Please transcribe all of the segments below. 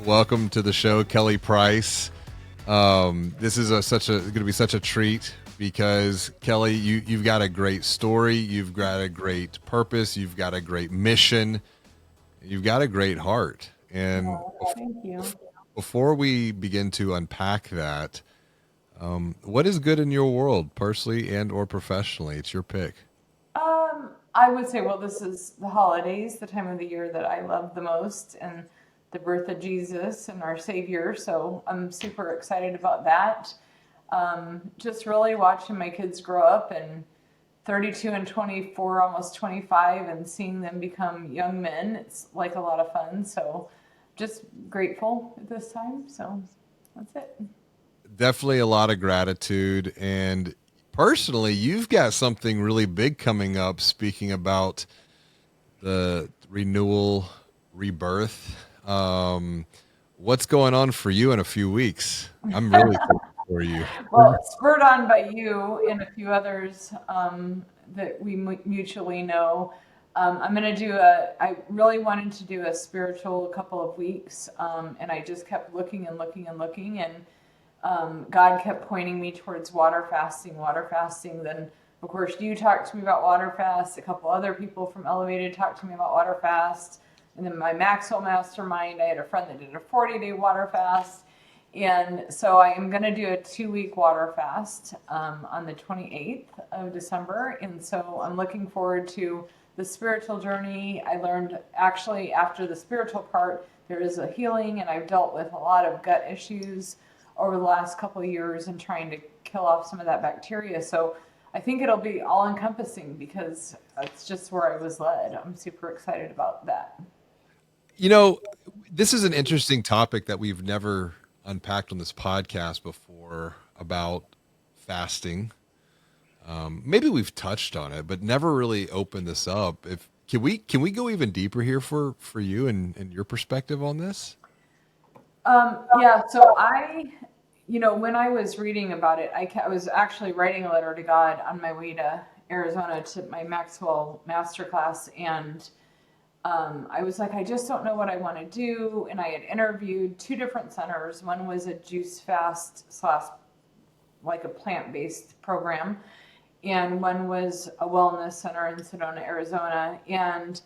Welcome to the show, Kelly Price. This is going to be such a treat because Kelly, you've got a great story, you've got a great purpose, you've got a great mission, you've got a great heart. And Oh, thank you. before we begin to unpack that, what is good in your world, personally and or professionally? It's your pick. I would say, well, this is the holidays, the time of the year that I love the most, and the birth of Jesus and our Savior. So I'm super excited about that. Just really watching my kids grow up and 32 and 24, almost 25, and seeing them become young men. It's like a lot of fun. So just grateful at this time. So that's it. Definitely a lot of gratitude. And personally, you've got something really big coming up, speaking about the renewal, rebirth. What's going on for you in a few weeks? I'm really excited for you. Well, spurred on by you and a few others that we mutually know, I'm going to I really wanted to do a spiritual couple of weeks, and I just kept looking and looking and looking, and God kept pointing me towards water fasting, water fasting. Then, of course, you talked to me about water fast. A couple other people from Elevated talked to me about water fast. And then my Maxwell Mastermind, I had a friend that did a 40-day water fast. And so I am going to do a 2-week water fast on the 28th of December. And so I'm looking forward to the spiritual journey. I learned actually after the spiritual part, there is a healing, and I've dealt with a lot of gut issues over the last couple of years and trying to kill off some of that bacteria. So I think it'll be all encompassing because it's just where I was led. I'm super excited about that. You know, this is an interesting topic that we've never unpacked on this podcast before about fasting. Maybe we've touched on it, but never really opened this up. If can we go even deeper here for you and your perspective on this? Yeah, so when I was reading about it, I was actually writing a letter to God on my way to Arizona to my Maxwell masterclass, and I was like, I just don't know what I want to do. And I had interviewed two different centers. One was a juice fast slash like a plant-based program, and one was a wellness center in Sedona, Arizona. And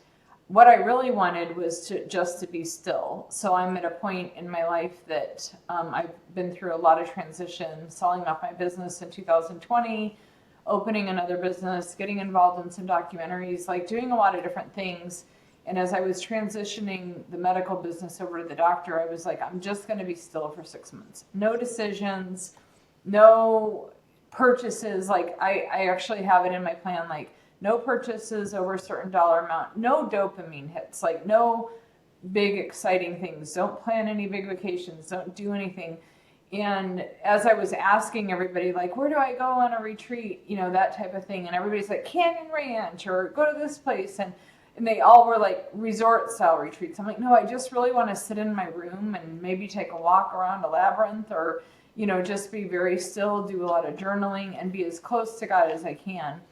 what I really wanted was to be still. So I'm at a point in my life that I've been through a lot of transition, selling off my business in 2020, opening another business, getting involved in some documentaries, like doing a lot of different things. And as I was transitioning the medical business over to the doctor, I was like, I'm just going to be still for 6 months. No decisions, no purchases. Like I actually have it in my plan, like no purchases over a certain dollar amount, no dopamine hits, like no big exciting things. Don't plan any big vacations, don't do anything. And as I was asking everybody, like, where do I go on a retreat, that type of thing, and everybody's like Canyon Ranch or go to this place, and they all were like resort style retreats. I'm like, no, I just really want to sit in my room and maybe take a walk around a labyrinth, or just be very still, do a lot of journaling, and be as close to God as I can.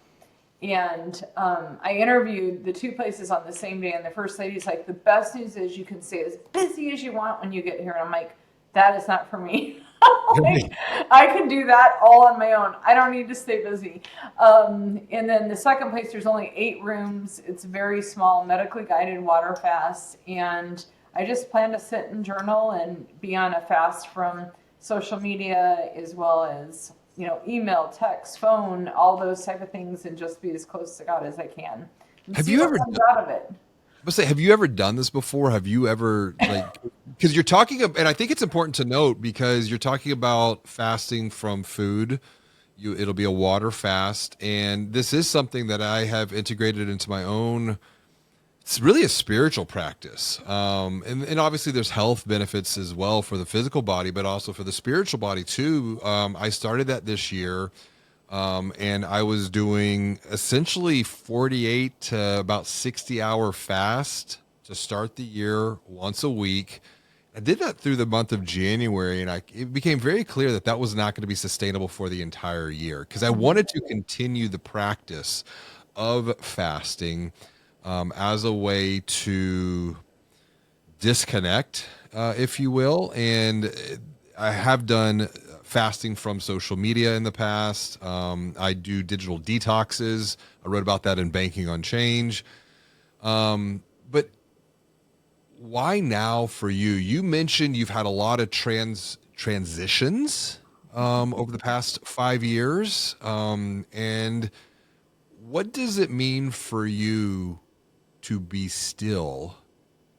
And I interviewed the two places on the same day, and the first lady's like, the best news is you can stay as busy as you want when you get here. And I'm like, that is not for me. Like, I can do that all on my own. I don't need to stay busy. And then the second place, there's only 8 rooms. It's very small, medically guided water fast. And I just plan to sit and journal and be on a fast from social media, as well as email, text, phone, all those type of things, and just be as close to God as I can and Have see you what ever comes out of it. Let's say, have you ever done this before? Have you ever because you're talking about, and I think it's important to note because you're talking about fasting from food. It'll be a water fast, and this is something that I have integrated into my own. It's really a spiritual practice, and obviously there's health benefits as well for the physical body, but also for the spiritual body too. I started that this year, and I was doing essentially 48 to about 60-hour fast to start the year once a week. I did that through the month of January, and it became very clear that that was not going to be sustainable for the entire year because I wanted to continue the practice of fasting as a way to disconnect, if you will. And I have done fasting from social media in the past. I do digital detoxes. I wrote about that in Banking on Change. But why now for you? You mentioned you've had a lot of transitions over the past 5 years. And what does it mean for you to be still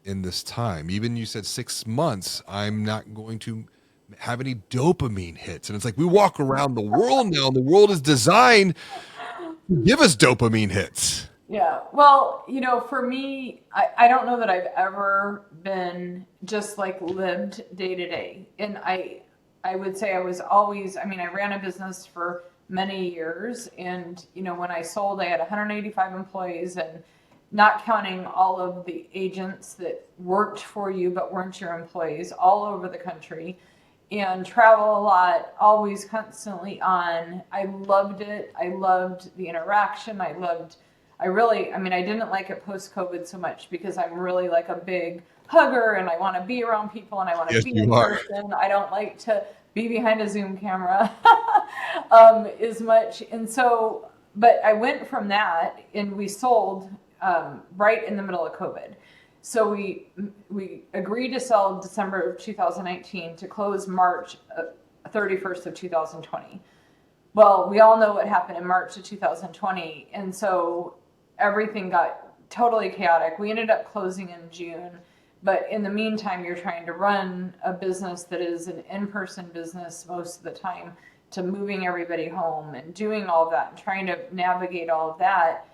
in this time? Even you said 6 months, I'm not going to have any dopamine hits. And it's like we walk around the world now, and the world is designed to give us dopamine hits. Yeah. Well, for me, I don't know that I've ever been just like lived day to day. And I would say I was always, I mean, I ran a business for many years. And, when I sold, I had 185 employees, and not counting all of the agents that worked for you but weren't your employees, all over the country, and travel a lot, always constantly on. I loved it. I loved the interaction. I mean, I didn't like it post-COVID so much because I'm really like a big hugger, and I want to be around people, and I want to Yes, be in you are. person. I don't like to be behind a Zoom camera as much. And so, but I went from that, and we sold right in the middle of COVID. So we agreed to sell December of 2019 to close March 31st of 2020. Well, we all know what happened in March of 2020. And so everything got totally chaotic. We ended up closing in June. But in the meantime, you're trying to run a business that is an in-person business most of the time, to moving everybody home and doing all of that and trying to navigate all of that.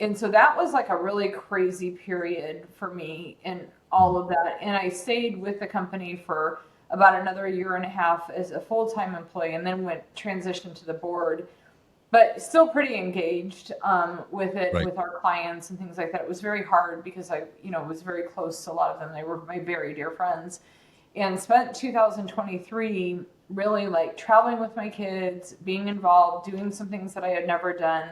And so that was like a really crazy period for me and all of that. And I stayed with the company for about another year and a half as a full-time employee, and then went transitioned to the board, but still pretty engaged with it, Right. with our clients and things like that. It was very hard because I, was very close to a lot of them. They were my very dear friends, and spent 2023 really like traveling with my kids, being involved, doing some things that I had never done.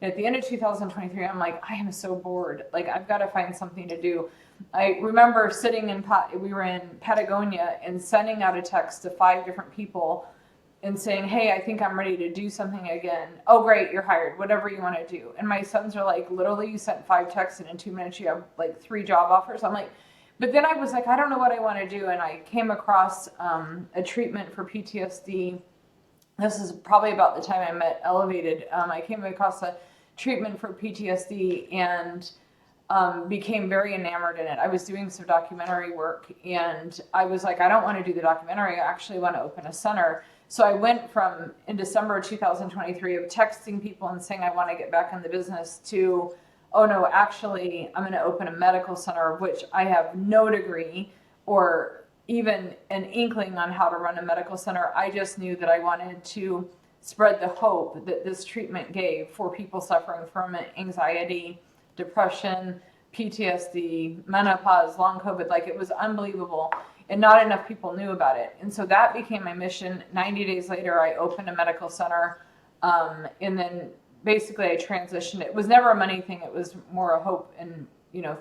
And at the end of 2023, I'm like, I am so bored. Like, I've got to find something to do. I remember sitting we were in Patagonia, and sending out a text to 5 different people and saying, hey, I think I'm ready to do something again. Oh, great, you're hired, whatever you want to do. And my sons are like, literally, you sent 5 texts, and in 2 minutes you have like 3 job offers. I'm like, but then I was like, I don't know what I want to do. And I came across a treatment for PTSD. This is probably about the time I met Elevated. I came across a treatment for PTSD, and became very enamored in it. I was doing some documentary work, and I was like, I don't want to do the documentary. I actually want to open a center. So I went from, in December 2023, of texting people and saying I want to get back in the business, to, oh no, actually, I'm going to open a medical center, of which I have no degree or even an inkling on how to run a medical center. I just knew that I wanted to spread the hope that this treatment gave for people suffering from anxiety, depression, PTSD, menopause, long COVID. Like, it was unbelievable, and not enough people knew about it. And so that became my mission. 90 days later, I opened a medical center, and then basically I transitioned. It was never a money thing. It was more a hope and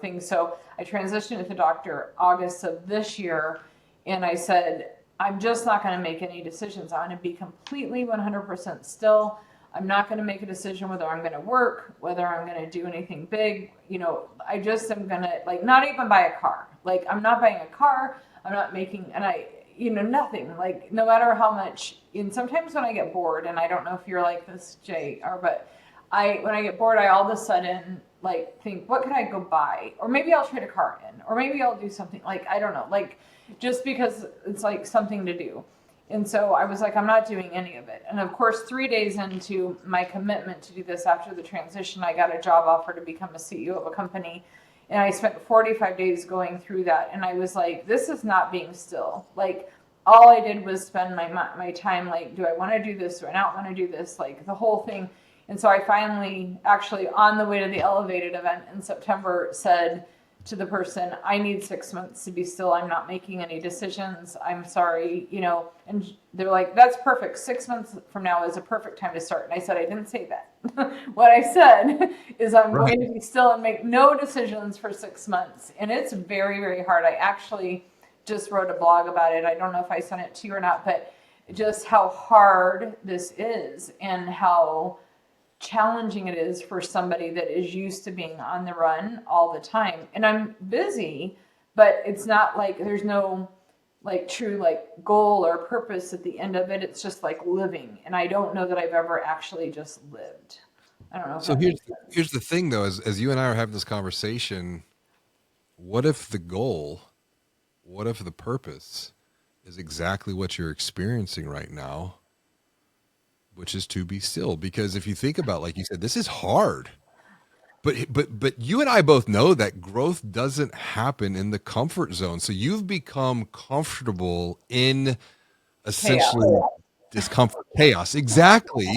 things. So I transitioned with the doctor August of this year, and I said, I'm just not going to make any decisions. I'm going to be completely 100% still. I'm not going to make a decision whether I'm going to work, whether I'm going to do anything big. I just am going to, like, not even buy a car. Like, I'm not buying a car. I'm not making, and nothing. Like, no matter how much, and sometimes when I get bored, and I don't know if you're like this, Jay, but when I get bored, I all of a sudden, like, think, what can I go buy? Or maybe I'll trade a car in, or maybe I'll do something, like, I don't know, like, just because it's like something to do. And so I was like, I'm not doing any of it. And of course, 3 days into my commitment to do this after the transition, I got a job offer to become a CEO of a company. And I spent 45 days going through that. And I was like, this is not being still. Like, all I did was spend my time, like, do I want to do this? Do I not want to do this? Like, the whole thing. And so I finally, actually, on the way to the Elevated event in September, said, to the person, I need 6 months to be still. I'm not making any decisions. I'm sorry, and they're like, that's perfect. 6 months from now is a perfect time to start. And I said, I didn't say that. What I said is I'm Right. going to be still and make no decisions for 6 months. And it's very, very hard. I actually just wrote a blog about it. I don't know if I sent it to you or not, but just how hard this is and how challenging it is for somebody that is used to being on the run all the time. And I'm busy, but it's not like there's no like true like goal or purpose at the end of it. It's just like living. And I don't know that I've ever actually just lived. I don't know if So that makes sense. here's the thing though, as you and I are having this conversation, what if the goal, what if the purpose is exactly what you're experiencing right now, which is to be still? Because if you think about, like you said, this is hard. But you and I both know that growth doesn't happen in the comfort zone. So you've become comfortable in essentially Chaos. discomfort, chaos. Exactly.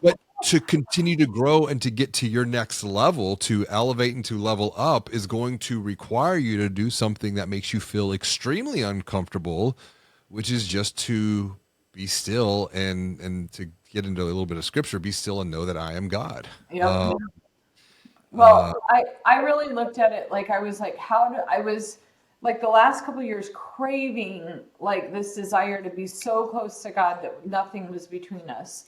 But to continue to grow and to get to your next level, to elevate and to level up, is going to require you to do something that makes you feel extremely uncomfortable, which is just to be still and to get into a little bit of scripture, be still and know that I am God. Yep. Uh, Well, I really looked at it like I was like, how do I was like the last couple of years craving like this desire to be so close to God that nothing was between us.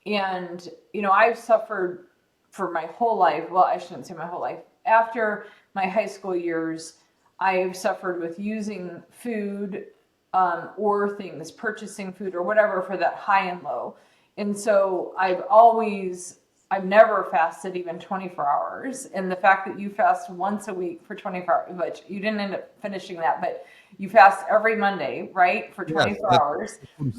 And, I've suffered for my whole life. Well, I shouldn't say my whole life. After my high school years, I've suffered with using food or things, purchasing food or whatever for that high and low. And so I've never fasted even 24 hours. And the fact that you fast once a week for 24 hours, which you didn't end up finishing that, but you fast every Monday, right? For yes, 24 that's hours. from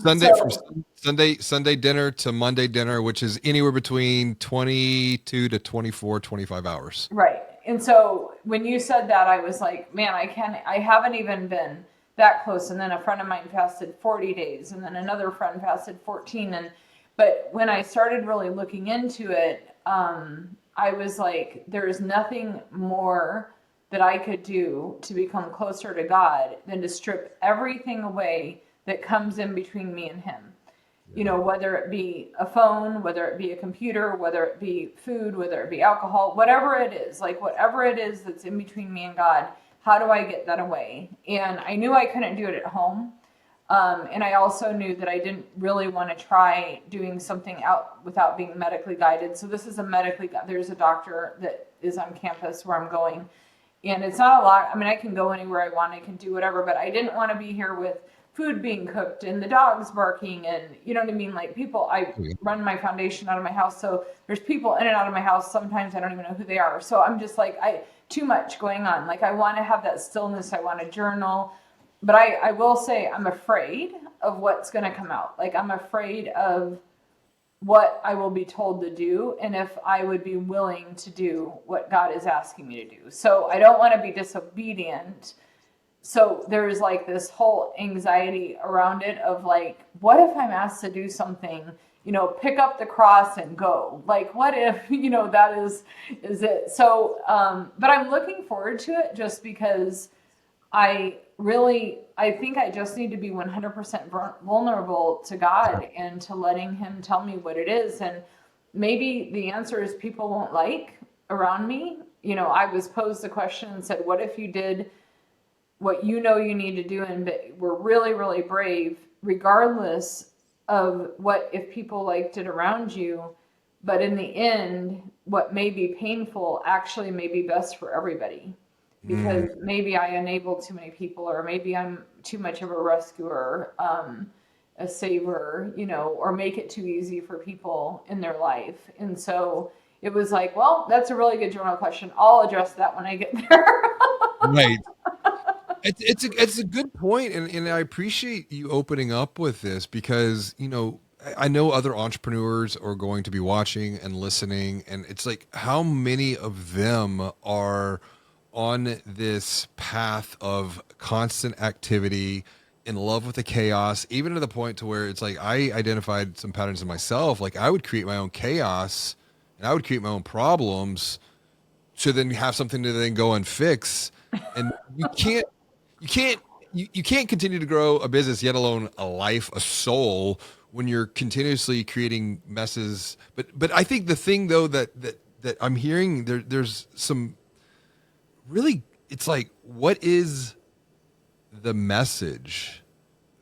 So, Sunday dinner to Monday dinner, which is anywhere between 22 to 24, 25 hours. right. And so when you said that, I was like, man, I haven't even been that close. And then a friend of mine fasted 40 days and then another friend fasted 14. But when I started really looking into it, I was like, there is nothing more that I could do to become closer to God than to strip everything away that comes in between me and Him. Whether it be a phone, whether it be a computer, whether it be food, whether it be alcohol, whatever it is, like whatever it is that's in between me and God, how do I get that away? And I knew I couldn't do it at home. And I also knew that I didn't really want to try doing something out without being medically guided. So this is there's a doctor that is on campus where I'm going. And it's not a lot. I mean, I can go anywhere I want. I can do whatever, but I didn't want to be here with food being cooked and the dogs barking and you know what I mean? Like I run my foundation out of my house. So there's people in and out of my house. Sometimes I don't even know who they are. So I'm just like, too much going on. Like I want to have that stillness. I want to journal. But I will say I'm afraid of what's going to come out. Like I'm afraid of what I will be told to do and if I would be willing to do what God is asking me to do. So I don't want to be disobedient. So there's like this whole anxiety around it of like, what if I'm asked to do something, pick up the cross and go? Like, what if, that is it? So, but I'm looking forward to it just because I think I just need to be 100% vulnerable to God and to letting Him tell me what it is. And maybe the answer is people won't like around me. I was posed the question and said, what if you did what you need to do and were really, really brave, regardless of what if people liked it around you. But in the end, what may be painful actually may be best for everybody. Because maybe I enable too many people, or maybe I'm too much of a rescuer, a saver, or make it too easy for people in their life. And so it was like, well, that's a really good journal question. I'll address that when I get there. Right. It's a good point, and I appreciate you opening up with this because I know other entrepreneurs are going to be watching and listening, and it's like how many of them are on this path of constant activity, in love with the chaos, even to the point to where it's like I identified some patterns in myself. Like I would create my own chaos and I would create my own problems to then have something to then go and fix. And you can't you can't continue to grow a business, yet alone a life, a soul, when you're continuously creating messes. But I think the thing though that I'm hearing there's some really, it's like, what is the message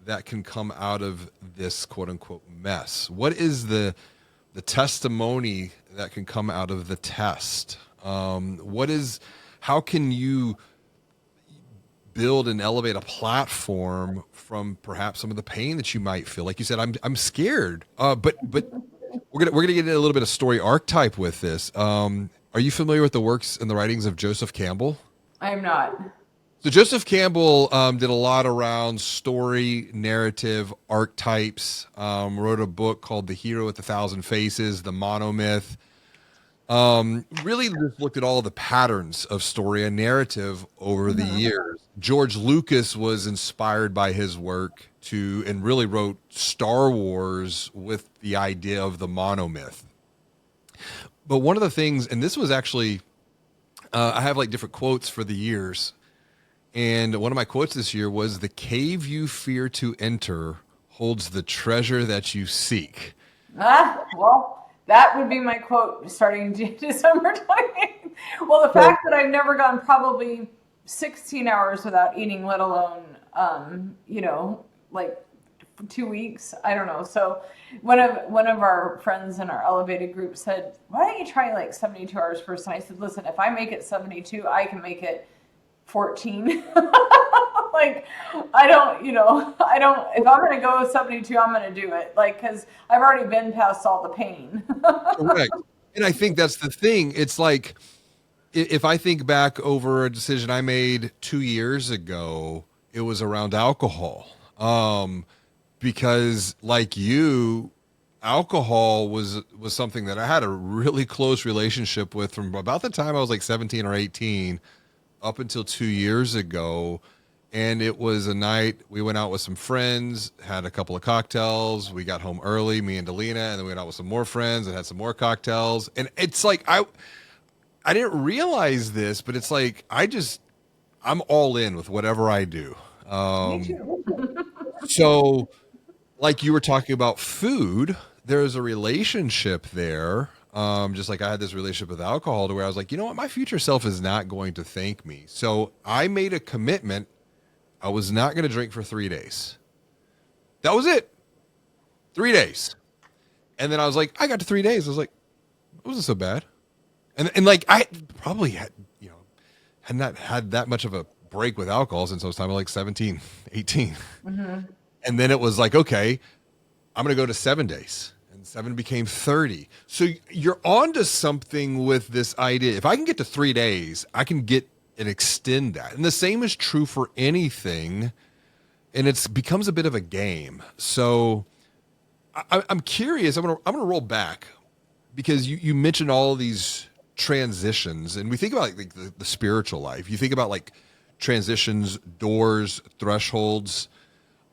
that can come out of this quote unquote mess? What is the testimony that can come out of the test? What is, how can you build and elevate a platform from perhaps some of the pain that you might feel? Like you said, I'm scared. But we're gonna get into a little bit of story archetype with this. Are you familiar with the works and the writings of Joseph Campbell? I am not. So Joseph Campbell did a lot around story, narrative, archetypes. Wrote a book called The Hero with a Thousand Faces, The Monomyth. Really just looked at all the patterns of story and narrative over the years. George Lucas was inspired by his work to, and really wrote Star Wars with the idea of the monomyth. But one of the things, and this was actually, I have like different quotes for the years. And one of my quotes this year was, "The cave you fear to enter holds the treasure that you seek." Well, that would be my quote starting December 28th. Well, the fact that I've never gone probably 16 hours without eating, let alone, like 2 weeks, I don't know. So one of our friends in our elevated group said, "Why don't you try like 72 hours first?" And I said, "Listen, if I make it 72, I can make it 14." Like, if I'm going to go 72, I'm going to do it. Like, cause I've already been past all the pain. Correct. And I think that's the thing. It's like, if I think back over a decision I made 2 years ago, it was around alcohol. Because like you, alcohol was something that I had a really close relationship with from about the time I was like 17 or 18 up until 2 years ago. And it was a night we went out with some friends, had a couple of cocktails. We got home early, me and Delina, and then we went out with some more friends and had some more cocktails. And it's like, I didn't realize this, but it's like, I'm all in with whatever I do. Me too. So like you were talking about food, there's a relationship there. Just like I had this relationship with alcohol, to where I was like, you know what, my future self is not going to thank me. So I made a commitment. I was not going to drink for 3 days. That was it. 3 days. And then I was like, I got to 3 days. I was like, it wasn't so bad. And like, I probably had not had that much of a break with alcohol since I was time like 17, 18. Mm-hmm. And then it was like, okay, I'm going to go to 7 days. And 7 became 30. So you're onto something with this idea. If I can get to 3 days, I can get and extend that. And the same is true for anything. And it becomes a bit of a game. So I'm curious. I'm gonna roll back, because you mentioned all of these transitions, and we think about like the spiritual life. You think about like transitions, doors, thresholds.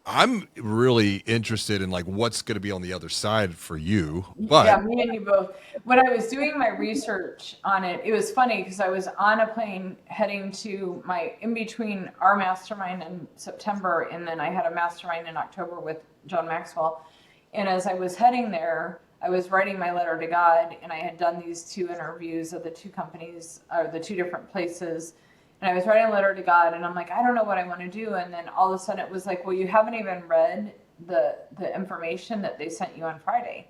I'm really interested in like what's going to be on the other side for you. But Yeah, me and you both. When I was doing my research on it, it was funny because I was on a plane heading to in between our mastermind in September, and then I had a mastermind in October with John Maxwell. And as I was heading there, I was writing my letter to God, and I had done these 2 interviews of the 2 companies, or the 2 different places. And I was writing a letter to God, and I'm like, I don't know what I want to do. And then all of a sudden it was like, well, you haven't even read the information that they sent you on Friday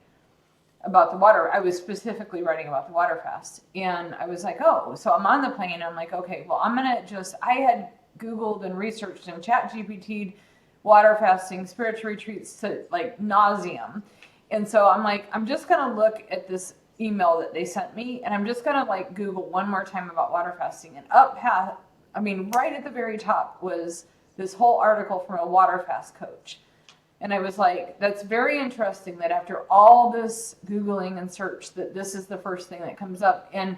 about the water. I was specifically writing about the water fast. And I was like, oh, so I'm on the plane. And I'm like, okay, well, I had Googled and researched and chat GPT'd water fasting, spiritual retreats to like nauseum. And so I'm like, I'm just going to look at this email that they sent me, and I'm just going to like Google one more time about water fasting. And right at the very top was this whole article from a water fast coach. And I was like, that's very interesting that after all this Googling and search, that this is the first thing that comes up. And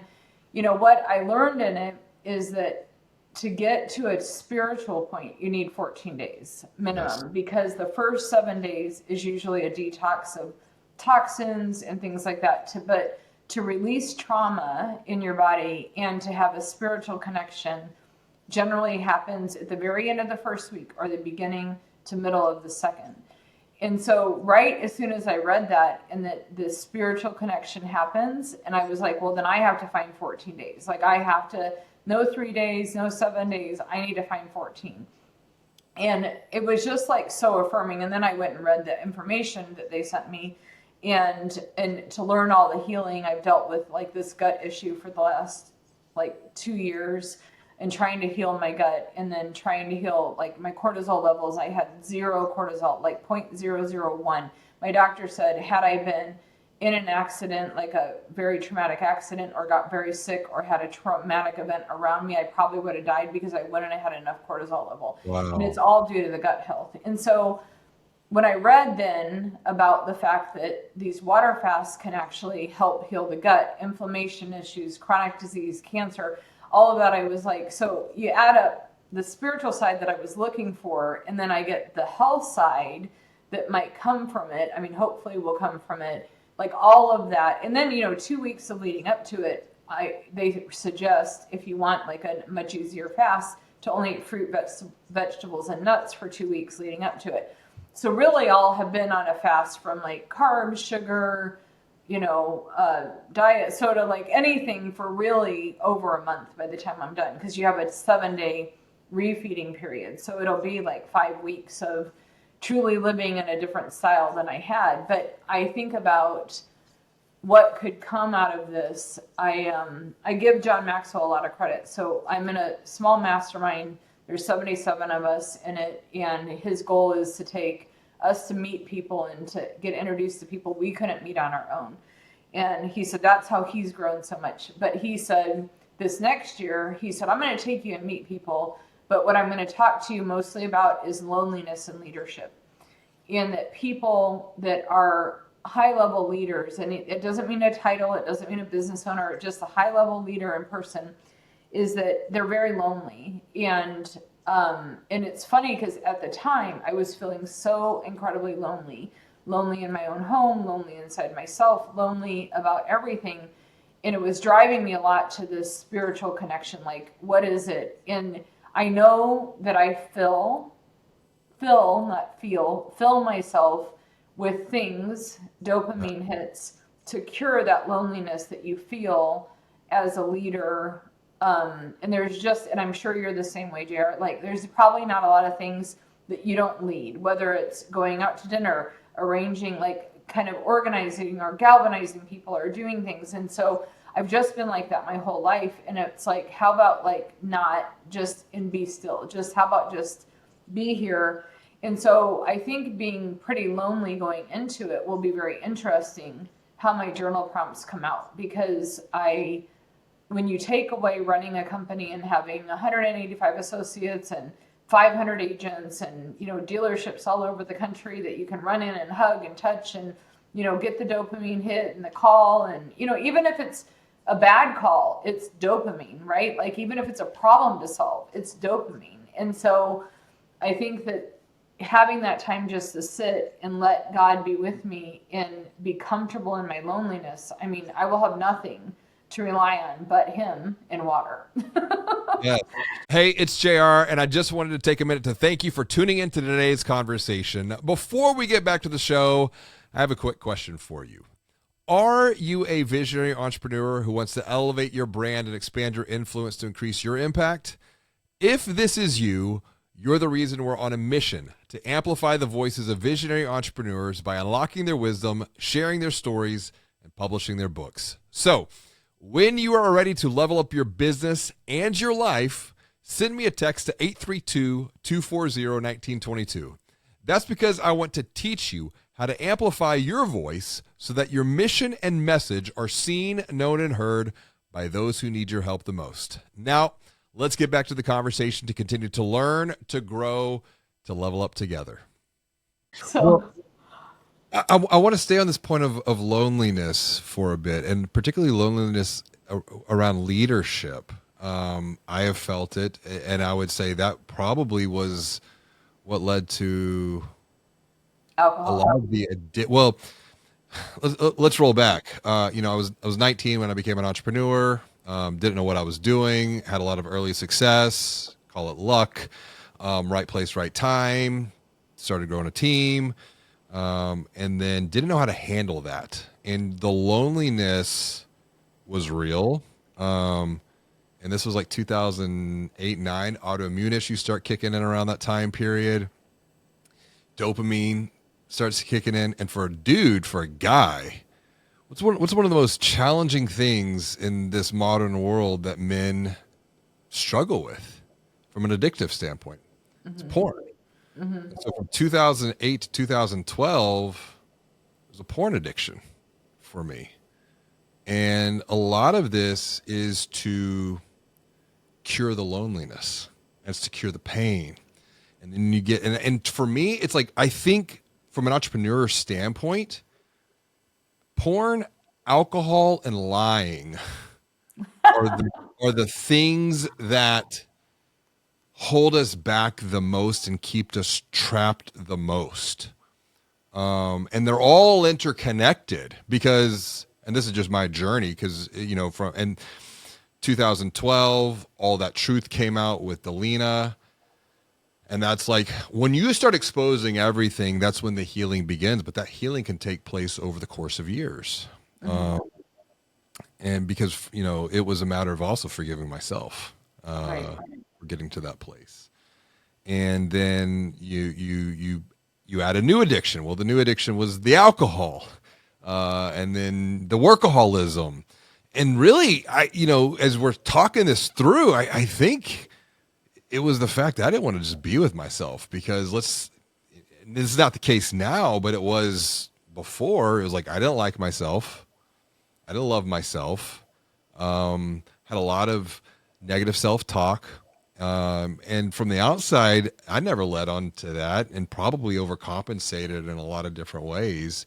you know what I learned in it is that to get to a spiritual point, you need 14 days minimum. Yes. Because the first 7 days is usually a detox of toxins and things like that. But to release trauma in your body and to have a spiritual connection generally happens at the very end of the first week or the beginning to middle of the second. And so right as soon as I read that and that the spiritual connection happens, and I was like, well, then I have to find 14 days. Like I have to, no 3 days, no 7 days. I need to find 14. And it was just like so affirming. And then I went and read the information that they sent me, and to learn all the healing. I've dealt with like this gut issue for the last like 2 years, and trying to heal my gut, and then trying to heal like my cortisol levels. I had 0 cortisol, like 0.001. My doctor said, had I been in an accident, like a very traumatic accident, or got very sick, or had a traumatic event around me, I probably would have died because I wouldn't have had enough cortisol level. Wow. And it's all due to the gut health. And so when I read then about the fact that these water fasts can actually help heal the gut, inflammation issues, chronic disease, cancer, all of that, I was like, so you add up the spiritual side that I was looking for, and then I get the health side that might come from it. I mean, hopefully will come from it, like all of that. And then, 2 weeks of leading up to it, they suggest if you want like a much easier fast to only eat fruit, vegetables, and nuts for 2 weeks leading up to it. So really all have been on a fast from like carbs, sugar, diet soda, like anything for really over a month by the time I'm done, because you have a 7-day refeeding period. So it'll be like 5 weeks of truly living in a different style than I had. But I think about what could come out of this. I give John Maxwell a lot of credit. So I'm in a small mastermind. There's 77 of us in it, and his goal is to take us to meet people and to get introduced to people we couldn't meet on our own. And he said that's how he's grown so much. But he said this next year, he said, I'm going to take you and meet people, but what I'm going to talk to you mostly about is loneliness and leadership. And that people that are high-level leaders, and it doesn't mean a title, it doesn't mean a business owner, just a high-level leader in person, is that they're very lonely. And it's funny because at the time I was feeling so incredibly lonely in my own home, lonely inside myself, lonely about everything. And it was driving me a lot to this spiritual connection. Like, what is it? And I know that I fill myself with things, dopamine hits, to cure that loneliness that you feel as a leader. And I'm sure you're the same way, JR. Like, there's probably not a lot of things that you don't lead, whether it's going out to dinner, arranging, like kind of organizing or galvanizing people or doing things. And so I've just been like that my whole life. And it's like, how about like not just and be still, just how about just be here? And so I think being pretty lonely going into it will be very interesting how my journal prompts come out, because when you take away running a company and having 185 associates and 500 agents and, dealerships all over the country that you can run in and hug and touch and, get the dopamine hit and the call. And, even if it's a bad call, it's dopamine, right? Like, even if it's a problem to solve, it's dopamine. And so I think that having that time just to sit and let God be with me and be comfortable in my loneliness, I mean, I will have nothing to rely on but him and water. Yeah. Hey, it's JR, and I just wanted to take a minute to thank you for tuning into today's conversation. Before we get back to the show, I have a quick question for you. Are you a visionary entrepreneur who wants to elevate your brand and expand your influence to increase your impact? If this is you, you're the reason we're on a mission to amplify the voices of visionary entrepreneurs by unlocking their wisdom, sharing their stories, and publishing their books. So, when you are ready to level up your business and your life, send me a text to 832-240-1922. That's because I want to teach you how to amplify your voice so that your mission and message are seen, known, and heard by those who need your help the most. Now, let's get back to the conversation to continue to learn, to grow, to level up together. So I want to stay on this point of loneliness for a bit, and particularly loneliness around leadership. I have felt it, and I would say that probably was what led to alcohol. a lot of the let's roll back. I was 19 when I became an entrepreneur. Didn't know what I was doing. Had a lot of early success. Call it luck. Right place, right time. Started growing a team, and then didn't know how to handle that. And the loneliness was real. And this was like 2008, nine. Autoimmune issues start kicking in around that time period. Dopamine starts kicking in, and for a guy, what's one of the most challenging things in this modern world that men struggle with from an addictive standpoint? It's Mm-hmm. porn. Mm-hmm. So from 2008 to 2012, it was a porn addiction for me. And a lot of this is to cure the loneliness. It's to cure the pain. And then you get, and for me, it's like, I think from an entrepreneur standpoint, porn, alcohol, and lying are the things that hold us back the most and keep us trapped the most. And they're all interconnected because, and this is just my journey, because from and 2012, all that truth came out with Delina. And that's like when you start exposing everything, that's when the healing begins. But that healing can take place over the course of years. Mm-hmm. And because, it was a matter of also forgiving myself Right. for getting to that place. And then you add a new addiction. Well, the new addiction was the alcohol, and then the workaholism. And really, as we're talking this through, I think it was the fact that I didn't want to just be with myself, because this is not the case now, but it was before. It was like I didn't like myself. I didn't love myself. Had a lot of negative self-talk. And from the outside, I never led on to that and probably overcompensated in a lot of different ways.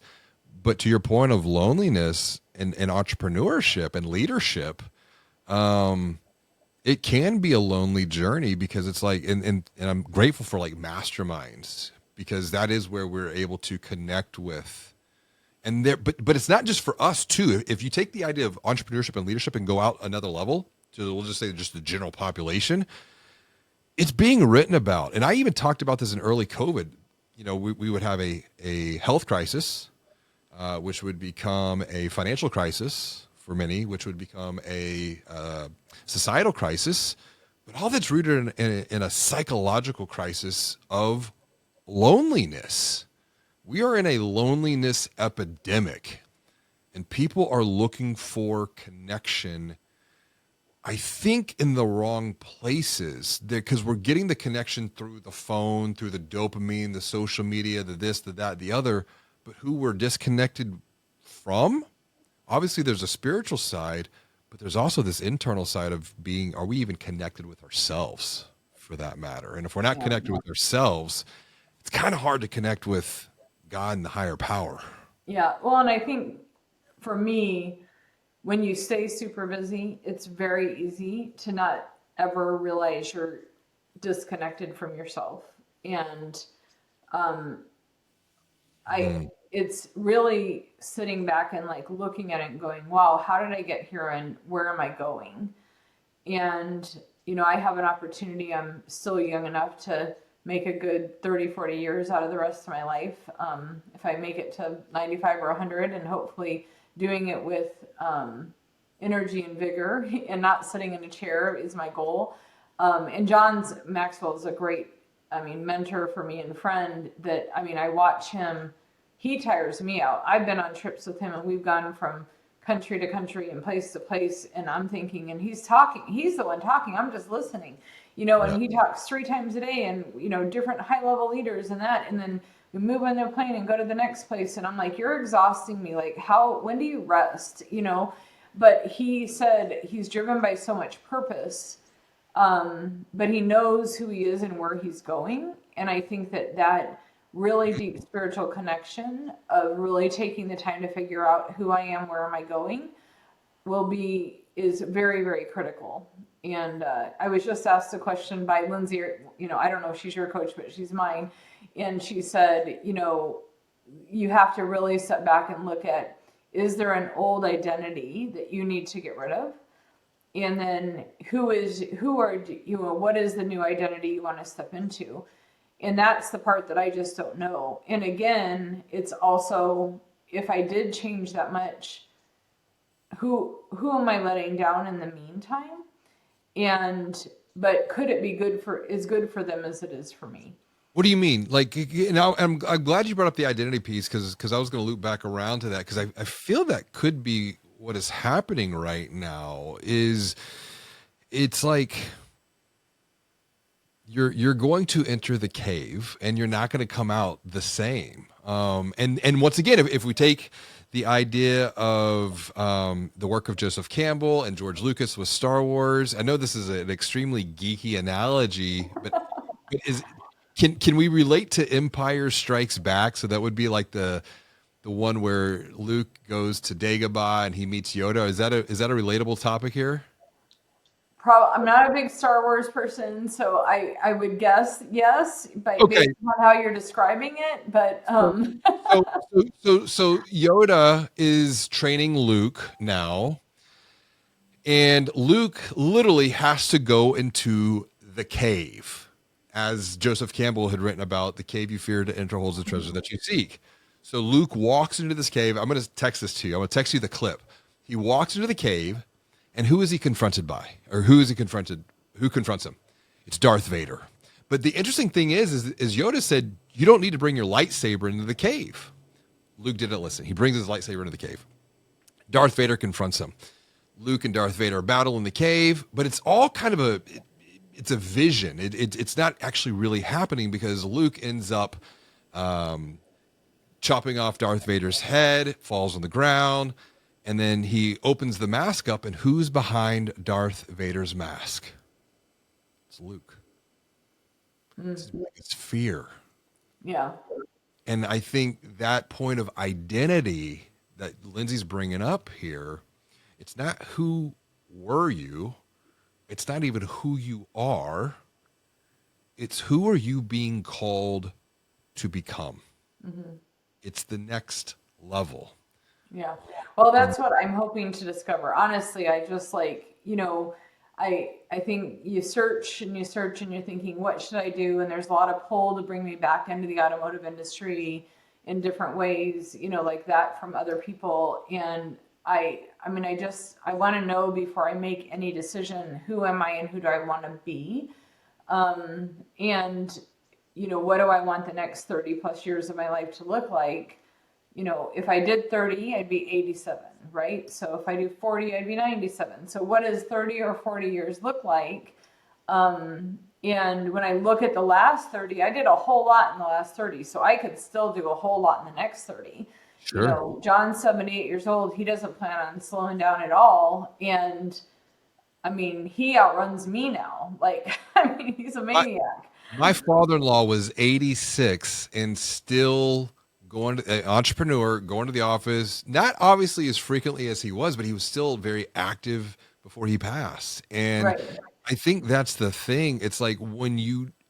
But to your point of loneliness and entrepreneurship and leadership, it can be a lonely journey, because it's like, and I'm grateful for like masterminds, because that is where we're able to connect with. And there, but it's not just for us too. If you take the idea of entrepreneurship and leadership and go out another level to, we'll just say, just the general population, it's being written about. And I even talked about this in early COVID. We would have a health crisis, which would become a financial crisis for many, which would become a societal crisis. But all that's rooted in a psychological crisis of loneliness. We are in a loneliness epidemic, and people are looking for connection, I think, in the wrong places, because we're getting the connection through the phone, through the dopamine, the social media, the this, the that, the other. But who we're disconnected from, obviously there's a spiritual side, but there's also this internal side of being, are we even connected with ourselves, for that matter? And if we're not Yeah. connected with ourselves, it's kind of hard to connect with God and the higher power. Yeah. Well, and I think for me, when you stay super busy, it's very easy to not ever realize you're disconnected from yourself. And um, I, Mm, it's really sitting back and like looking at it and going, wow, how did I get here and where am I going? And, I have an opportunity. I'm still young enough to make a good 30, 40 years out of the rest of my life. If I make it to 95 or 100, and hopefully doing it with energy and vigor and not sitting in a chair is my goal. And John Maxwell is a great, mentor for me and friend that, I watch him. He tires me out. I've been on trips with him and we've gone from country to country and place to place, and I'm thinking, and he's talking, he's the one talking, I'm just listening, yeah. and he talks 3 times a day, and different high level leaders and that, and then we move on the plane and go to the next place, and I'm like, you're exhausting me, like, when do you rest, but he said he's driven by so much purpose, but he knows who he is and where he's going, and I think that really deep spiritual connection of really taking the time to figure out who I am, where am I going, is very, very critical. And I was just asked a question by Lindsay, I don't know if she's your coach, but she's mine. And she said, you have to really step back and look at, is there an old identity that you need to get rid of? And then what is the new identity you want to step into? And that's the part that I just don't know. And again, it's also, if I did change that much, who am I letting down in the meantime? And but could it be good for them as it is for me? What do you mean? Like, I'm glad you brought up the identity piece because I was going to loop back around to that because I feel that could be what is happening right now. Is it's like you're going to enter the cave and you're not going to come out the same. And once again, if we take the idea of the work of Joseph Campbell and George Lucas with Star Wars, I know this is an extremely geeky analogy, but is can we relate to Empire Strikes Back? So that would be like the one where Luke goes to Dagobah and he meets Yoda. Is that a relatable topic here? I'm not a big Star Wars person, so I would guess yes, but Okay. based on how you're describing it. But So so Yoda is training Luke now, and Luke literally has to go into the cave, as Joseph Campbell had written about the cave you fear to enter holds the treasure that you seek. So Luke walks into this cave. I'm going to text this to you. I'm going to text you the clip. He walks into the cave, and who is he confronted by? Or who is he confronted? Who confronts him? It's Darth Vader. But the interesting thing is Yoda said, you don't need to bring your lightsaber into the cave. Luke didn't listen. He brings his lightsaber into the cave. Darth Vader confronts him. Luke and Darth Vader battle in the cave, but it's all kind of it's a vision. It's not actually really happening because Luke ends up chopping off Darth Vader's head, falls on the ground, and then he opens the mask up, and who's behind Darth Vader's mask? It's Luke. It's fear. yeah, And I think that point of identity that Lindsay's bringing up here, it's not who were you, it's not even who you are, it's who are you being called to become. It's the next level. yeah. Well, And that's what I'm hoping to discover. Honestly, I just like, I think you search and you search and you're thinking, what should I do? And there's a lot of pull to bring me back into the automotive industry in different ways, like that from other people. And I want to know before I make any decision, who am I and who do I want to be? And, what do I want the next 30 plus years of my life to look like? If I did 30, I'd be 87, right? So if I do 40, I'd be 97. So what does 30 or 40 years look like? And when I look at the last 30, I did a whole lot in the last 30. So I could still do a whole lot in the next 30. sure. John's 78 years old. He doesn't plan on slowing down at all. And I mean, he outruns me now. Like, he's a My, maniac. my father-in-law was 86 and still going to an entrepreneur, going to the office, not obviously as frequently as he was, but he was still very active before he passed. And Right. I think that's the thing. It's like when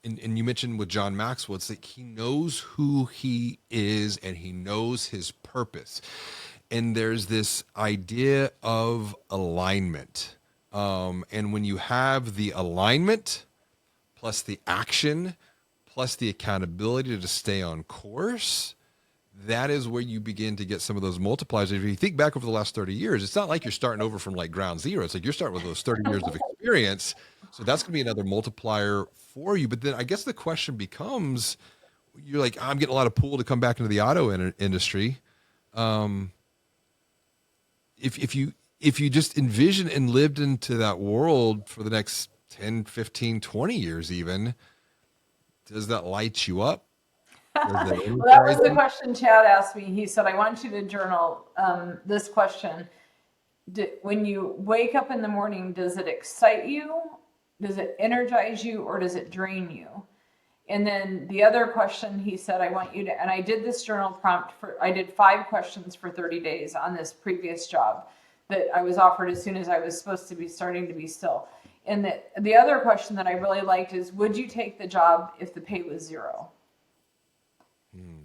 and you mentioned with John Maxwell, it's like he knows who he is and he knows his purpose. And there's this idea of alignment. And when you have the alignment plus the action plus the accountability to stay on course, that is where you begin to get some of those multipliers. If you think back over the last 30 years, it's not like you're starting over from like ground zero. It's like you're starting with those 30 years of experience. So that's going to be another multiplier for you. But then I guess the question becomes, you're like, I'm getting a lot of pull to come back into the auto industry. Um, if you just envision and lived into that world for the next 10, 15, 20 years even, does that light you up? Does that Well, that was energize the you? question Chad asked me. He said, I want you to journal this question. When you wake up in the morning, does it excite you? Does it energize you? Or does it drain you? And then the other question he said, I want you to, and I did this journal prompt I did 5 questions for 30 days on this previous job that I was offered as soon as I was supposed to be starting to be still. And the other question that I really liked is, would you take the job if the pay was 0?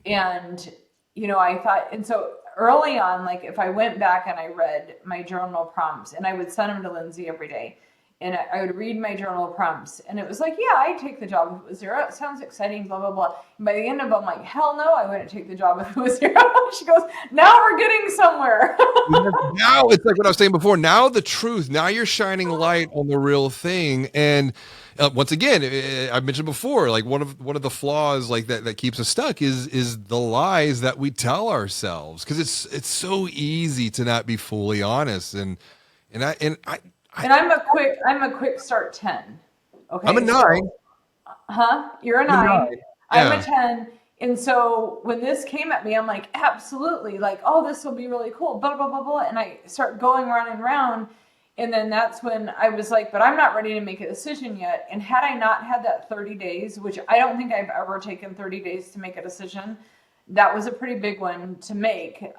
And I thought, and so early on, like if I went back and I read my journal prompts, and I would send them to Lindsay every day, and I would read my journal prompts, and it was like, yeah, I'd take the job if it was zero. It sounds exciting, blah, blah, blah. And by the end of it, I'm like, hell no, I wouldn't take the job if it was zero. She goes, now we're getting somewhere. Now it's like what I was saying before. Now the truth. Now you're shining light on the real thing. And once again, I mentioned before, like one of the flaws like that keeps us stuck is the lies that we tell ourselves, because it's so easy to not be fully honest. And I'm a quick start 10. I'm a Okay. So, 9. you're a I'm a 9. 9. I'm a Yeah. 10. And so when this came at me, I'm like, absolutely. Like, oh, this will be really cool. Blah, blah, blah, blah. And I start going round and round. And then that's when I was like, but I'm not ready to make a decision yet. And had I not had that 30 days, which I don't think I've ever taken 30 days to make a decision, that was a pretty big one to make,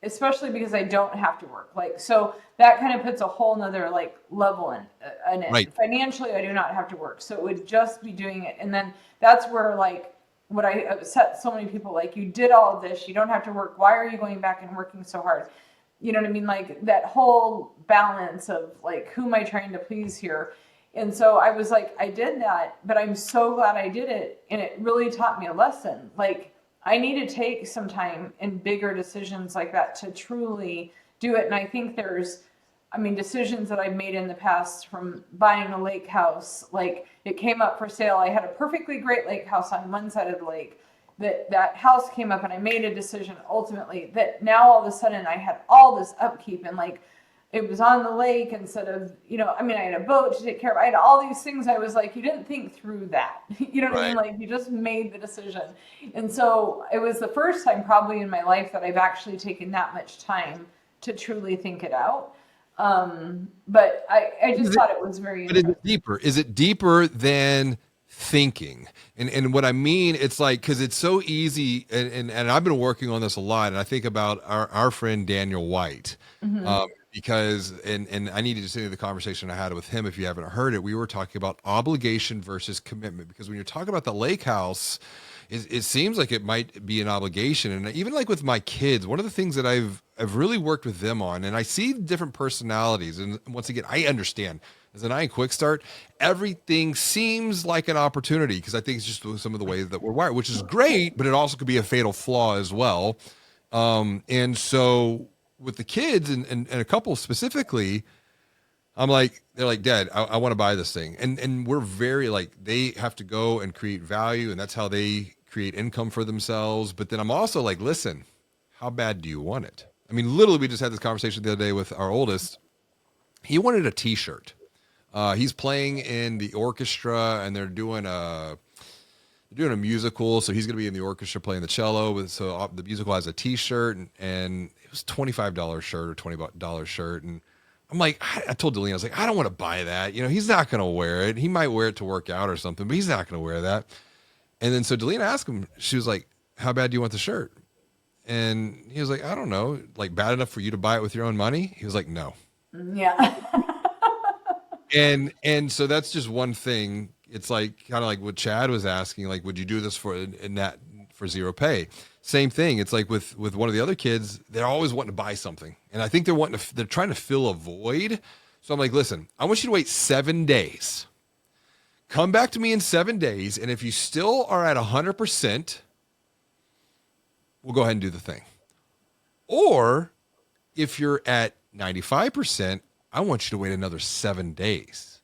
especially because I don't have to work. Like, so that kind of puts a whole nother like level in it. Right. Financially, I do not have to work. So it would just be doing it. And then that's where like what I upset so many people, like, you did all of this, you don't have to work. Why are you going back and working so hard? You know what I mean? Like that whole balance of like, who am I trying to please here? And so I was like, I did that, but I'm so glad I did it. And it really taught me a lesson. Like, I need to take some time in bigger decisions like that to truly do it. And I think decisions that I've made in the past, from buying a lake house, like it came up for sale. I had a perfectly great lake house on one side of the lake. That house came up, and I made a decision ultimately that now all of a sudden I had all this upkeep, and like it was on the lake instead of, I had a boat to take care of. I had all these things. I was like, you didn't think through that. You know what I mean? Right. Like, you just made the decision. And so it was the first time probably in my life that I've actually taken that much time to truly think it out. But I just thought it was very But is interesting. it deeper? Is it deeper than thinking? And what I mean, it's like, because it's so easy, and I've been working on this a lot, and I think about our friend Daniel White, Mm-hmm. because and I needed to send you the conversation I had with him. If you haven't heard it, we were talking about obligation versus commitment, because when you're talking about the lake house, it seems like it might be an obligation. And even like with my kids, one of the things that I've really worked with them on, and I see different personalities. And once again, I understand as an I in quick start, everything seems like an opportunity, because I think it's just some of the ways that we're wired, which is great, but it also could be a fatal flaw as well. And so with the kids and a couple specifically, they're like, Dad, I want to buy this thing. And we're very like, they have to go and create value, and that's how they create income for themselves. But then I'm also like, listen, how bad do you want it? I mean, literally, we just had this conversation the other day with our oldest. He wanted a t-shirt. He's playing in the orchestra, and they're doing a musical, so he's going to be in the orchestra playing the cello. So the musical has a T-shirt, and it was $25 shirt or $20 shirt, and I'm like, I told Deline, I was like, I don't want to buy that. He's not going to wear it. He might wear it to work out or something, but he's not going to wear that. And then so Deline asked him, she was like, how bad do you want the shirt? And he was like, I don't know, like bad enough for you to buy it with your own money? He was like, no. Yeah. And so that's just one thing. It's like kind of like what Chad was asking, like, would you do this for zero pay? Same thing. It's like with one of the other kids, they're always wanting to buy something, and I think they're trying to fill a void. So I'm like, listen, I want you to wait 7 days. Come back to me in 7 days, and if you still are at 100%, we'll go ahead and do the thing. Or if you're at 95%, I want you to wait another 7 days.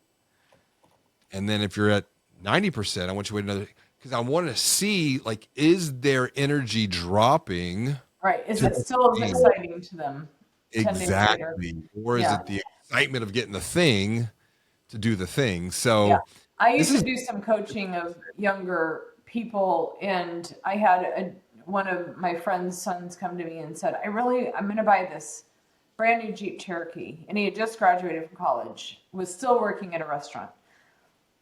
And then if you're at 90%, I want you to wait another, because I want to see, like, is their energy dropping Right. Is to it the still as thing? exciting to them 10 days later? Exactly. Or is Yeah. it the excitement of getting the thing to do the thing? Yeah. So I this used to is do some coaching of younger people, and I had one of my friend's sons come to me and said, I'm going to buy this brand new Jeep Cherokee. And he had just graduated from college, was still working at a restaurant.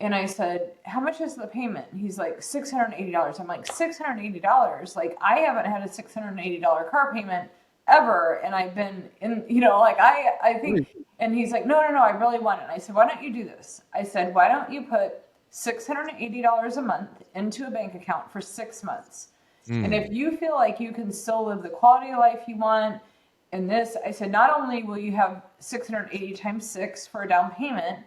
And I said, how much is the payment? He's like, $680. I'm like, $680? Like, I haven't had a $680 car payment ever. And I've been in, like I think, and he's like, no, I really want it. And I said, why don't you do this? I said, why don't you put $680 a month into a bank account for 6 months? And Mm. if you feel like you can still live the quality of life you want, and this, I said, not only will you have 680 times six for a down payment,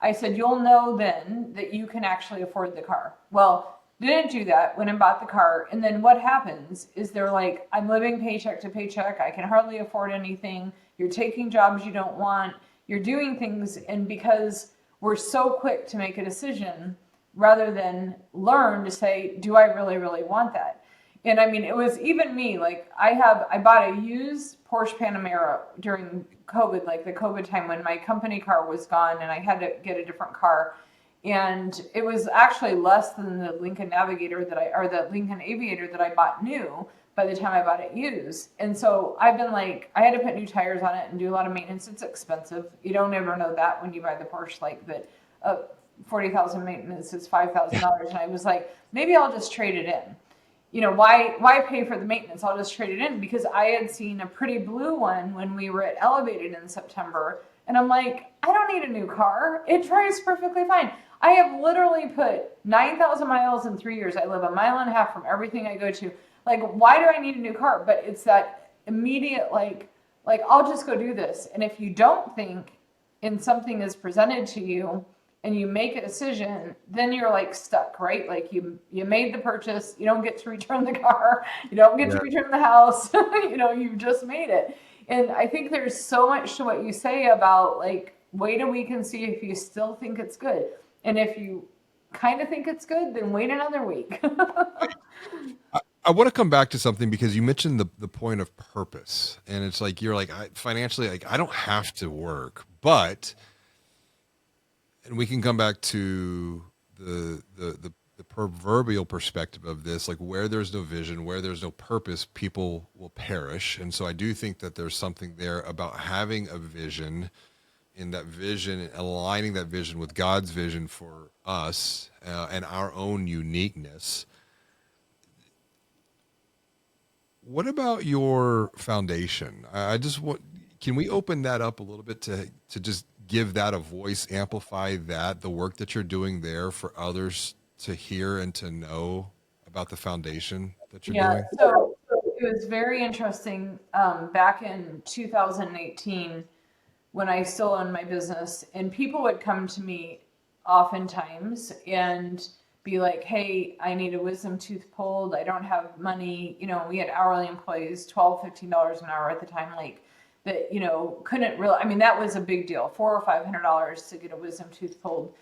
I said, you'll know then that you can actually afford the car. Well, didn't do that, went and bought the car. And then what happens is they're like, I'm living paycheck to paycheck. I can hardly afford anything. You're taking jobs you don't want. You're doing things. And because we're so quick to make a decision rather than learn to say, do I really, really want that? And I mean, it was even me, like I bought a used Porsche Panamera during COVID, like the COVID time when my company car was gone and I had to get a different car. And it was actually less than the Lincoln Navigator or the Lincoln Aviator that I bought new by the time I bought it used. And so I've been like, I had to put new tires on it and do a lot of maintenance. It's expensive. You don't ever know that when you buy the Porsche, like that, 40,000 maintenance is $5,000. And I was like, maybe I'll just trade it in. Why pay for the maintenance? I'll just trade it in, because I had seen a pretty blue one when we were at Elevated in September. And I'm like, I don't need a new car. It drives perfectly fine. I have literally put 9,000 miles in 3 years. I live a mile and a half from everything I go to. Like, why do I need a new car? But it's that immediate, like I'll just go do this. And if you don't think and something is presented to you, and you make a decision, then you're like stuck, right? Like you made the purchase, you don't get to return the car, you don't get to Yeah. return the house, you've just made it. And I think there's so much to what you say about like, wait a week and see if you still think it's good. And if you kind of think it's good, then wait another week. I want to come back to something because you mentioned the point of purpose, and it's like you're like financially, like I don't have to work, but and we can come back to the proverbial perspective of this, like where there's no vision, where there's no purpose, people will perish. And so I do think that there's something there about having a vision, in that vision and aligning that vision with God's vision for us, and our own uniqueness. What about your foundation? I just want, can we open that up a little bit to just give that a voice, amplify that, the work that you're doing there for others to hear and to know about the foundation that you're Yeah, doing? so it was very interesting, back in 2018 when I still owned my business, and people would come to me oftentimes and be like, hey, I need a wisdom tooth pulled. I don't have money. We had hourly employees, $12, $15 an hour at the time, like that, couldn't really, I mean, that was a big deal, $400 or $500 to get a wisdom tooth pulled.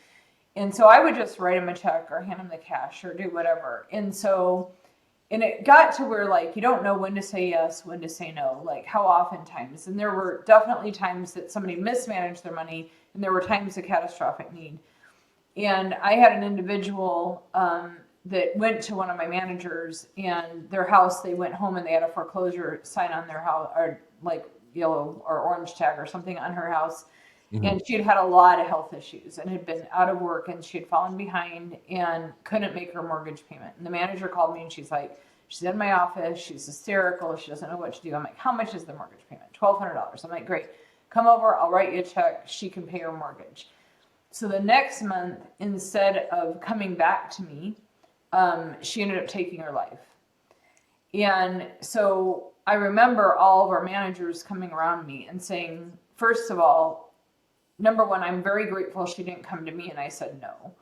And so I would just write them a check or hand them the cash or do whatever. And it got to where like you don't know when to say yes, when to say no, like how often times. And there were definitely times that somebody mismanaged their money, and there were times of catastrophic need. And I had an individual, that went to one of my managers, and their house, they went home and they had a foreclosure sign on their house, or like yellow or orange tag or something on her house. Hmm. And she had had a lot of health issues and had been out of work, and she had fallen behind and couldn't make her mortgage payment. And the manager called me and she's in my office. She's hysterical. She doesn't know what to do. I'm like, how much is the mortgage payment? $1,200. I'm like, great. Come over. I'll write you a check. She can pay her mortgage. So the next month, instead of coming back to me, she ended up taking her life. And so I remember all of our managers coming around me and saying, first of all, number one, I'm very grateful she didn't come to me and I said no.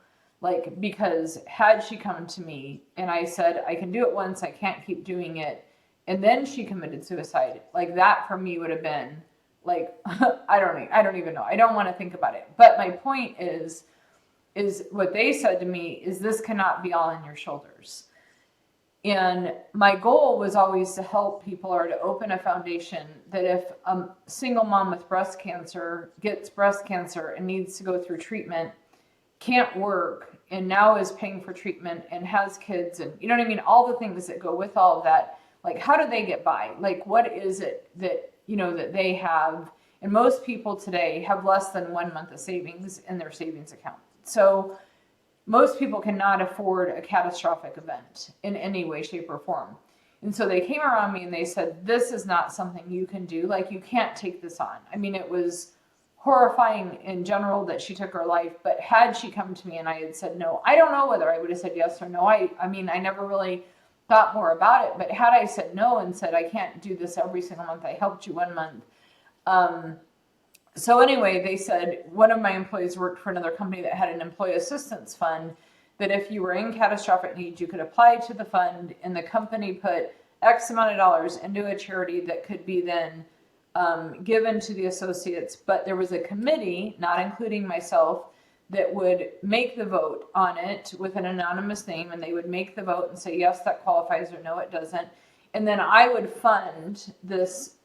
Like, because had she come to me and I said, I can do it once, I can't keep doing it, and then she committed suicide, like that for me would have been like, I don't even know. I don't want to think about it. But my point is what they said to me is this cannot be all on your shoulders. And my goal was always to help people, or to open a foundation that if a single mom with breast cancer gets breast cancer and needs to go through treatment, can't work, and now is paying for treatment and has kids, and you know what I mean? All the things that go with all of that. Like, how do they get by? Like, what is it that, that they have? And most people today have less than 1 month of savings in their savings account. So most people cannot afford a catastrophic event in any way, shape, or form. And so they came around me and they said, this is not something you can do. Like, you can't take this on. I mean, it was horrifying in general that she took her life, but had she come to me and I had said no, I don't know whether I would have said yes or no. I mean, I never really thought more about it. But had I said no and said, I can't do this every single month, I helped you 1 month. So anyway, they said one of my employees worked for another company that had an employee assistance fund, that if you were in catastrophic need, you could apply to the fund, and the company put X amount of dollars into a charity that could be then given to the associates. But there was a committee, not including myself, that would make the vote on it with an anonymous name, and they would make the vote and say, yes, that qualifies, or no, it doesn't. And then I would fund this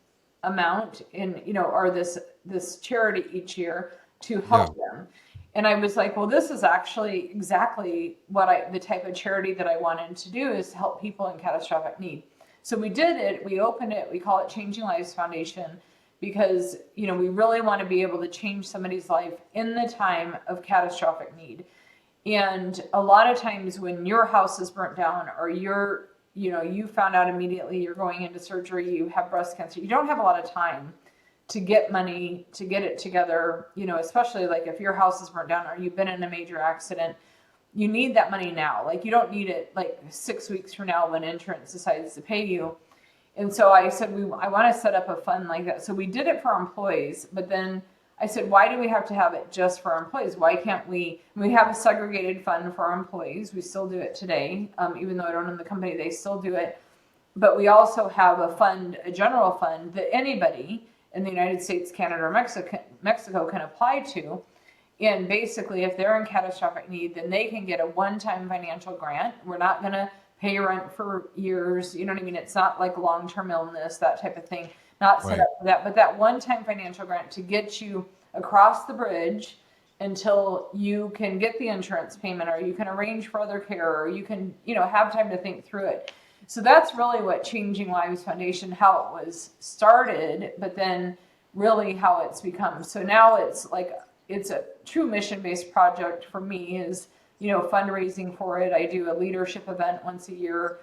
amount in, or this charity each year to Yeah. help them. And I was like, well, this is actually exactly the type of charity that I wanted to do, is to help people in catastrophic need. So we did it, we opened it, we call it Changing Lives Foundation, because, we really want to be able to change somebody's life in the time of catastrophic need. And a lot of times when your house is burnt down, or you found out immediately you're going into surgery, you have breast cancer, you don't have a lot of time to get money, to get it together, especially like if your house is burnt down or you've been in a major accident, you need that money now. Like, you don't need it like 6 weeks from now when insurance decides to pay you. And so I said, I want to set up a fund like that. So we did it for our employees, but then I said, why do we have to have it just for our employees? Why can't we have a segregated fund for our employees. We still do it today. Even though I don't own the company, they still do it. But we also have a fund, a general fund, that anybody in the United States, Canada, or Mexico can apply to. And basically, if they're in catastrophic need, then they can get a one-time financial grant. We're not going to pay rent for years. You know what I mean? It's not like long-term illness, that type of thing. Not set Right. up for that. But that one-time financial grant to get you across the bridge until you can get the insurance payment, or you can arrange for other care, or you can, have time to think through it. So that's really what Changing Lives Foundation, how it was started, but then really how it's become. So now it's a true mission-based project for me, is, fundraising for it. I do a leadership event once a year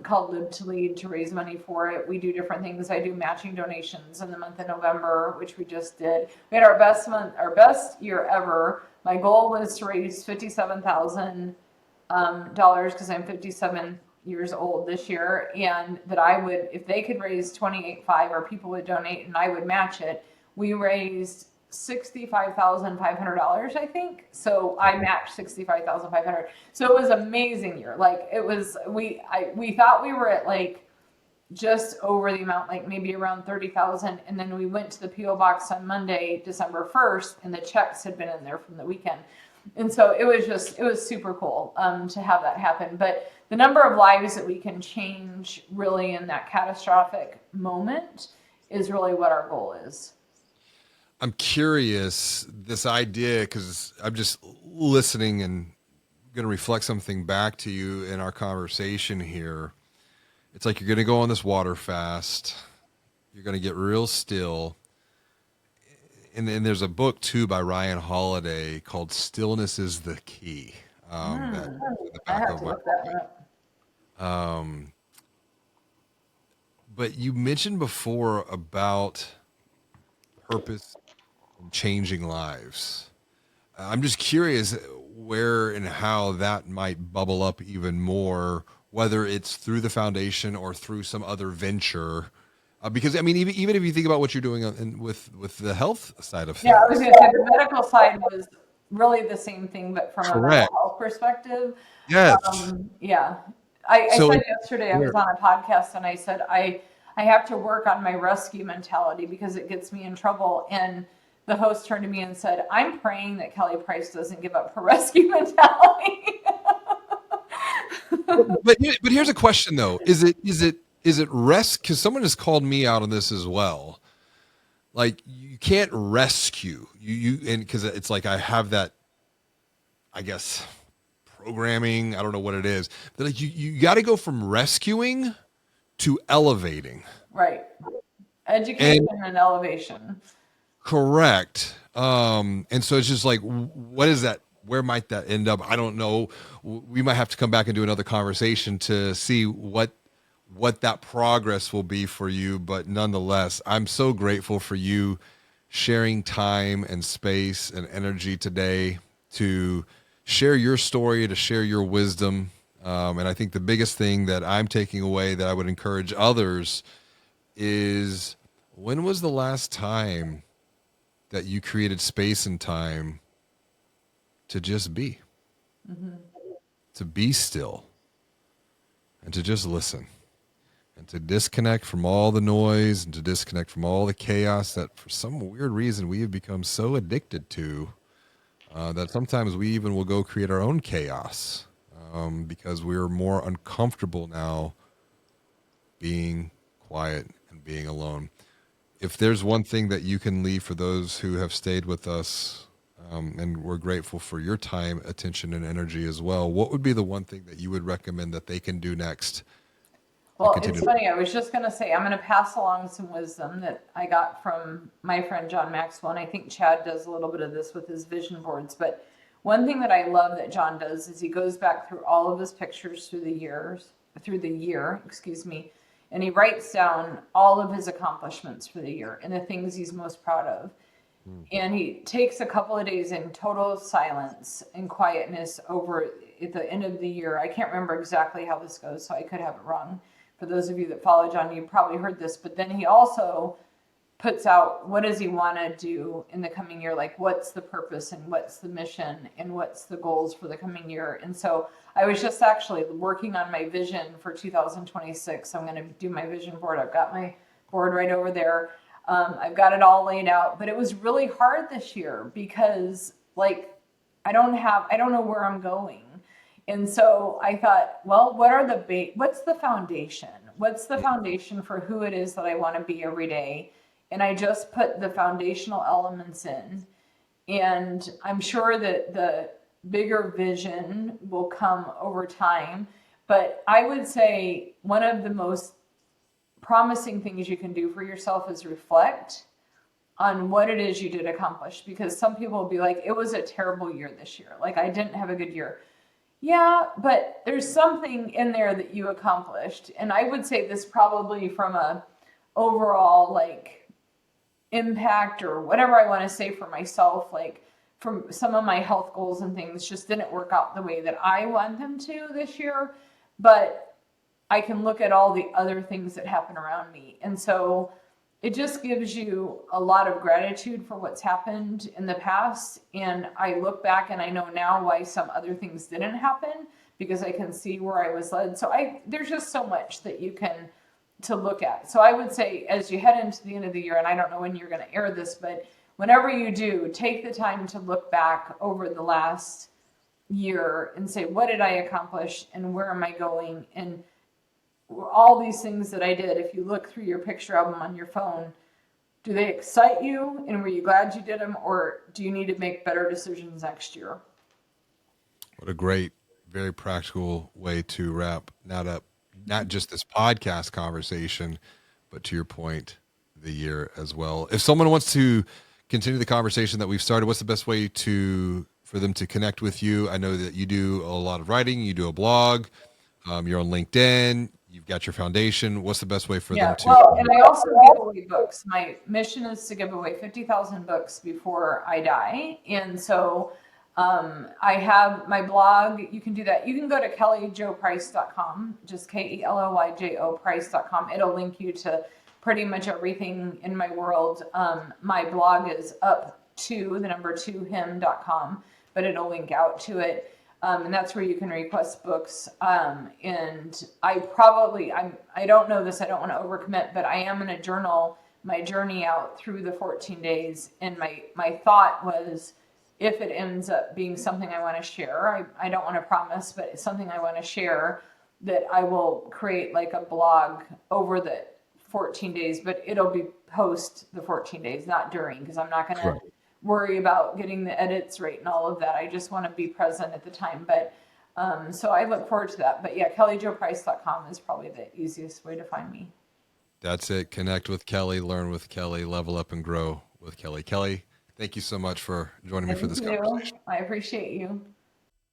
called Live to Lead, to raise money for it. We do different things. I do matching donations in the month of November, which we just did. We had our best year ever. My goal was to raise $57,000 because I'm 57 years old this year, and that I would, if they could raise 28.5, or people would donate and I would match it. We raised $65,500, I think. So I matched $65,500. So it was an amazing year. Like, it was, we thought we were at like just over the amount, like maybe around 30,000. And then we went to the PO box on Monday, December 1st, and the checks had been in there from the weekend. And so it was super cool to have that happen. But the number of lives that we can change really in that catastrophic moment is really what our goal is. I'm curious, this idea, because I'm just listening and going to reflect something back to you in our conversation here. It's like you're going to go on this water fast. You're going to get real still. And then there's a book too by Ryan Holiday called "Stillness is the Key." That in the I back have of to my. look that one up. But you mentioned before about purpose and changing lives. I'm just curious where and how that might bubble up even more, whether it's through the foundation or through some other venture. Because I mean, even if you think about what you're doing with the health side of Yeah, I was things, going to say the medical side was really the same thing, but from a mental correct? health perspective. Yes. Yeah. I So said it's yesterday, I was where on a podcast and I said, I have to work on my rescue mentality because it gets me in trouble. And the host turned to me and said, I'm praying that Kelly Price doesn't give up her rescue mentality. but here's a question though: is it rest? Because someone has called me out on this as well. Like, you can't rescue and because it's like I have that, I guess, programming. I don't know what it is. But like you got to go from rescuing to elevating. Right. Education And and elevation. correct. And so it's just like, what is that? Where might that end up? I don't know. We might have to come back and do another conversation to see what that progress will be for you. But nonetheless, I'm so grateful for you sharing time and space and energy today to share your story, to share your wisdom. And I think the biggest thing that I'm taking away that I would encourage others is, when was the last time that you created space and time to just be, Mm-hmm. to be still, and to just listen, and to disconnect from all the noise, and to disconnect from all the chaos that for some weird reason we have become so addicted to, that sometimes we even will go create our own chaos, because we're more uncomfortable now being quiet and being alone. If there's one thing that you can leave for those who have stayed with us, and we're grateful for your time, attention, and energy as well, what would be the one thing that you would recommend that they can do next to Well, it's continue? funny. I was just going to say, I'm going to pass along some wisdom that I got from my friend John Maxwell. And I think Chad does a little bit of this with his vision boards. But one thing that I love that John does is he goes back through all of his pictures through the year, excuse me, and he writes down all of his accomplishments for the year and the things he's most proud of. Hmm. And he takes a couple of days in total silence and quietness over at the end of the year. I can't remember exactly how this goes, so I could have it wrong. For those of you that follow John, you probably heard this, but then he also puts out, what does he want to do in the coming year? Like, what's the purpose and what's the mission and what's the goals for the coming year? And so I was just actually working on my vision for 2026. I'm going to do my vision board. I've got my board right over there. I've got it all laid out, but it was really hard this year because, like, I don't know where I'm going. And so I thought, well, what's the foundation? What's the foundation for who it is that I want to be every day? And I just put the foundational elements in. And I'm sure that the bigger vision will come over time. But I would say one of the most promising things you can do for yourself is reflect on what it is you did accomplish. Because some people will be like, it was a terrible year this year. Like, I didn't have a good year. Yeah, but there's something in there that you accomplished. And I would say this probably from a overall, like, impact or whatever I want to say for myself, like, from some of my health goals and things just didn't work out the way that I want them to this year. But I can look at all the other things that happen around me. And so it just gives you a lot of gratitude for what's happened in the past. And I look back and I know now why some other things didn't happen, because I can see where I was led. So there's just so much that you can to look at. So I would say, as you head into the end of the year, and I don't know when you're going to air this, but whenever you do, take the time to look back over the last year and say, what did I accomplish and where am I going? And all these things that I did, if you look through your picture album on your phone, do they excite you? And were you glad you did them? Or do you need to make better decisions next year? What a great, very practical way to wrap not just this podcast conversation, but to your point, the year as well. If someone wants to continue the conversation that we've started, what's the best way for them to connect with you? I know that you do a lot of writing, you do a blog, you're on LinkedIn, you've got your foundation. What's the best way for them Yeah, to? well, and I also give away books. My mission is to give away 50,000 books before I die. And so I have my blog. You can do that. You can go to kellyjoprice.com, just KELOYJO price.com. It'll link you to pretty much everything in my world. My blog is up to the number 2 him.com, but it'll link out to it. And that's where you can request books. And I don't know this, I don't want to overcommit, but I am going to journal my journey out through the 14 days. And my thought was, if it ends up being something I want to share, I don't want to promise, but it's something I want to share, that I will create like a blog over the 14 days, but it'll be post the 14 days, not during, because I'm not going to worry about getting the edits right and all of that. I just want to be present at the time. But so I look forward to that. But yeah, kellyjoprice.com is probably the easiest way to find me. That's it. Connect with Kelly, learn with Kelly, level up and grow with Kelly. Kelly, thank you so much for joining me for this conversation. I appreciate you.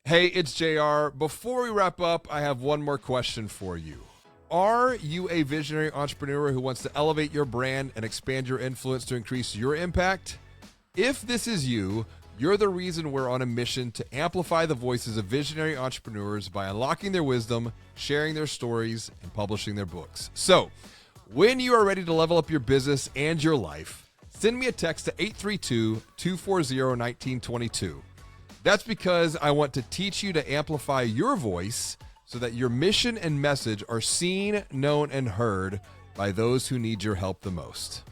Hey, it's JR. Before we wrap up, I have one more question for you. Are you a visionary entrepreneur who wants to elevate your brand and expand your influence to increase your impact? If this is you, You're the reason we're on a mission to amplify the voices of visionary entrepreneurs by unlocking their wisdom, sharing their stories, and publishing their books. So, when you are ready to level up your business and your life, send me a text to 832-240-1922. That's because I want to teach you to amplify your voice so that your mission and message are seen, known, and heard by those who need your help the most.